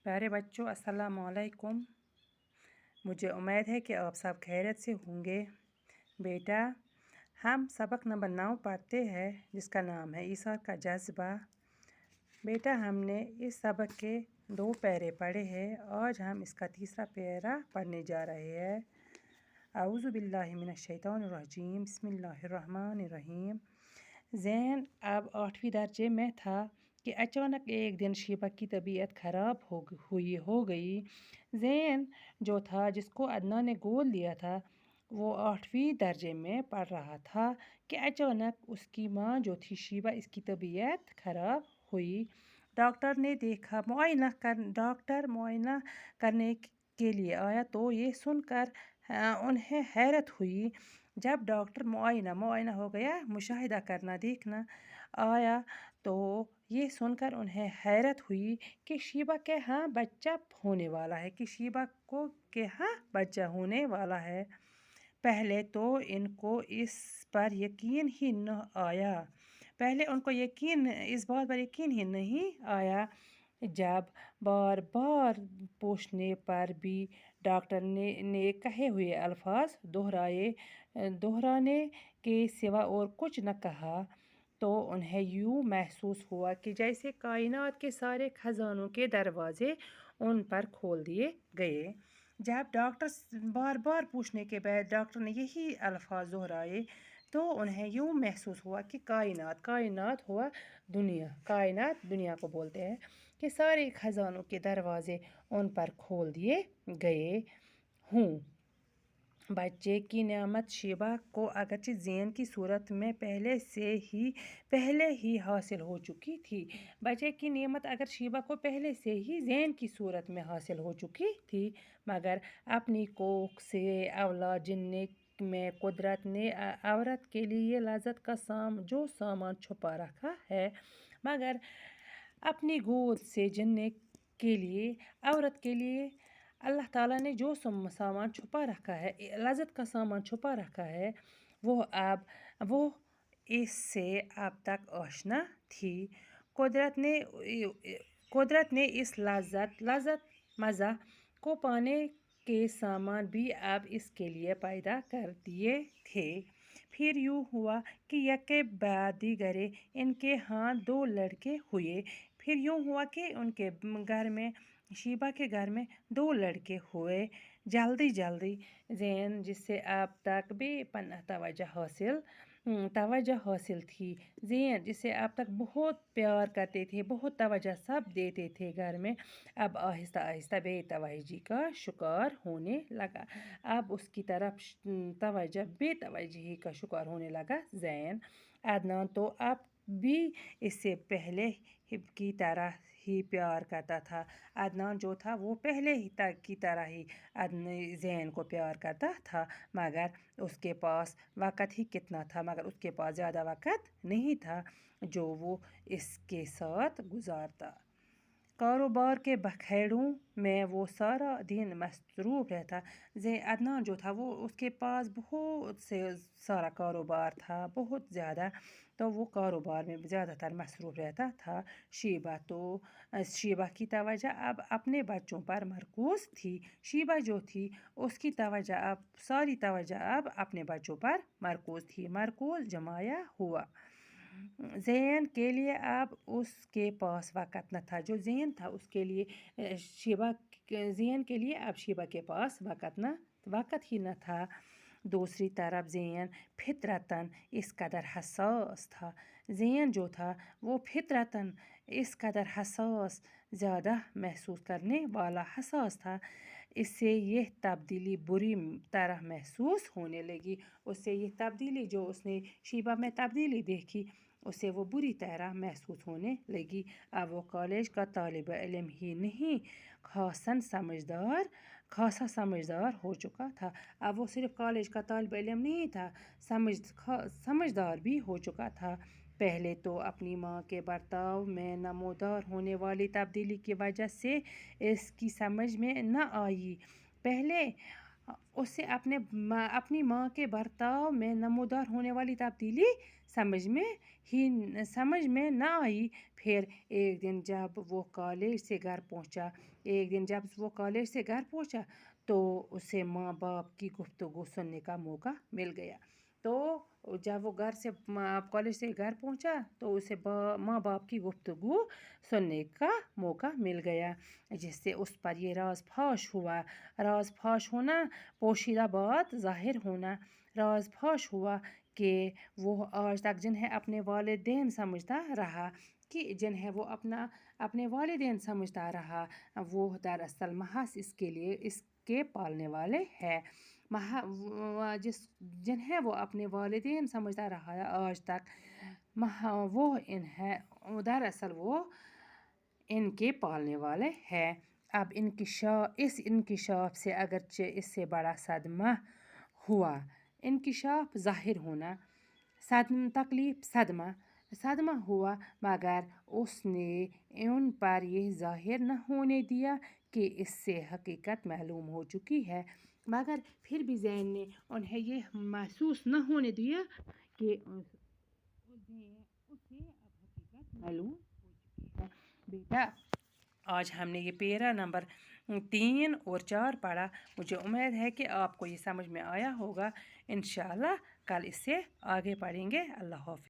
प्यारे बच्चों, अस्सलाम वालेकुम। मुझे उम्मीद है कि आप सब खैरियत से होंगे। बेटा, हम सबक नंबर 9 पढ़ते हैं जिसका नाम है ईसा का जज्बा। बेटा, हमने इस सबक के 2 पैरे पढ़े हैं। आज हम इसका तीसरा पैरा पढ़ने जा रहे हैं। औज़ु बिल्लाहि मिनश शैतानिर रजीम, बिस्मिल्लाहिर्रहमानिर्रहीम। ज़ैन अब 8वीं दर्जे में था कि अचानक एक दिन शीबा की तबीयत ख़राब हो गई। ज़ैन जो था, जिसको अदनान ने गोद लिया था, वो 8वीं दर्जे में पढ़ रहा था कि अचानक उसकी माँ जो थी शीबा, इसकी तबीयत ख़राब हुई। डॉक्टर ने देखा, डॉक्टर मुआयना करने के लिए आया तो ये सुनकर उन्हें हैरत हुई। जब डॉक्टर मुआयना हो गया, मुशाहिदा करना देखना आया, तो ये सुनकर उन्हें हैरत हुई कि शीबा के यहाँ बच्चा होने वाला है बच्चा होने वाला है। पहले तो इनको इस पर यकीन ही न आया। पहले उनको इस बात पर यकीन ही नहीं आया। जब बार बार पूछने पर भी डॉक्टर ने कहे हुए अल्फाज दोहराने के सिवा और कुछ न कहा, तो उन्हें यूँ महसूस हुआ कि जैसे कायनात के सारे खजानों के दरवाजे उन पर खोल दिए गए। जब डॉक्टर बार बार पूछने के बाद डॉक्टर ने यही अल्फाज दोहराए, तो उन्हें यूँ महसूस हुआ कि कायनात हुआ कायनात दुनिया को बोलते हैं कि सारे खजानों के दरवाजे उन पर खोल दिए गए हूँ। बच्चे की नेमत शीबा को अगरचे ज़ैन की सूरत में पहले ही हासिल हो चुकी थी। बच्चे की नेमत अगर शीबा को पहले से ही ज़ैन की सूरत में हासिल हो चुकी थी, मगर अपनी कोख से औलाद जिनने में कुदरत ने औरत के लिए लज़्ज़त का सामान छुपा रखा है, मगर अपनी गोद से जिनने के लिए औरत के लिए अल्लाह ताला ने जो सामान छुपा रखा है, लज़्ज़त का सामान छुपा रखा है, वो इससे अब तक आशना थी। कुदरत ने इस लज़्ज़त मज़ा को पाने के सामान भी अब इसके लिए पैदा कर दिए थे। फिर यूँ हुआ कि यके बाद दीगरे इनके यहाँ 2 लड़के हुए। फिर यूँ हुआ कि उनके घर में, शीबा के घर में 2 लड़के हुए। जल्दी ज़ैन, जिससे अब तक बेपनाह तवज्जो हासिल थी, ज़ैन जिसे अब तक बहुत प्यार करते थे, बहुत तवज्जो सब देते थे घर में, अब आहिस्ता आहिस्ता बेतवज्जी का शिकार होने लगा। अब उसकी तरफ बेतवज्जी का शिकार होने लगा ज़ैन। अदनान तो अब भी इससे पहले की तरह ही प्यार करता था। अदनान जो था, वो पहले ही तक की तरह ही ज़ैन को प्यार करता था, मगर उसके पास वक़्त ही कितना था, मगर उसके पास ज़्यादा वक़्त नहीं था जो वो इसके साथ गुजारता। कारोबार के बखेड़ों में वो सारा दिन मसरूफ़ रहता। अदनान जो था, वो उसके पास बहुत से सारा कारोबार था, बहुत ज़्यादा, तो वो कारोबार में ज़्यादातर मसरूफ़ रहता था। शीबा की तवज्जो अब अपने बच्चों पर मरकूज़ थी। शीबा जो थी, उसकी सारी तवज्जो अब अपने बच्चों पर मरकूज़ थी। मरकूज़ जमाया हुआ। ज़ैन के लिए अब उसके पास वक़्त न था। जो ज़ैन था, उसके लिए ज़ैन के लिए अब शीबा के पास वक़्त ही न था। दूसरी तरफ ज़ैन फितरतन इस कदर हसास था। ज़ैन जो था, वो फितरतन इस कदर हसास, ज़्यादा महसूस करने वाला हसास था। इससे यह तब्दीली बुरी तरह महसूस होने लगी। उससे ये तब्दीली, जो उसने शीबा में तब्दीली देखी, उसे वो बुरी तरह महसूस होने लगी। अब वो कॉलेज का तालिब इल्म ही नहीं, खासा समझदार हो चुका था। अब वो सिर्फ कॉलेज का तालिब इल्म नहीं था, समझदार भी हो चुका था। पहले तो अपनी माँ के बर्ताव में नमूदार होने वाली तब्दीली की वजह से इसकी समझ में न आई। पहले उसे अपनी माँ के बर्ताव में नमूदार होने वाली तब्दीली समझ में न आई। फिर एक दिन जब वो कॉलेज से घर पहुँचा तो उसे माँ बाप की गुफ्तगू सुनने का मौका मिल गया। तो जब वो कॉलेज से घर पहुँचा तो उसे माँ बाप की गुफ्तगू सुनने का मौका मिल गया, जिससे उस पर ये राज फाश हुआ। राज फाश होना, पोशीदा बात ज़ाहिर होना। राज फाश हुआ कि वो आज तक जिन्हें अपने वालिदैन समझता रहा, वो दरअसल महज इसके पालने वाले हैं। जिन्हें वो अपने वालिदैन समझता रहा है आज तक, दरअसल वो इनके पालने वाले हैं। अब इस इंकिशाफ से अगरचे इससे बड़ा सदमा हुआ। इंकिशाफ ज़ाहिर होना, सदमा हुआ, मगर उसने उन पर यह ज़ाहिर न होने दिया कि इससे हकीकत मालूम हो चुकी है। मगर फिर भी ज़ैन ने उन्हें यह महसूस न होने दिया कि उसे अब हकीकत मालूम हो चुकी है। बेटा, आज हमने ये पैरा नंबर 3 और 4 पढ़ा। मुझे उम्मीद है कि आपको ये समझ में आया होगा। इंशाल्लाह कल इससे आगे पढ़ेंगे। अल्लाह हाफ़िज़।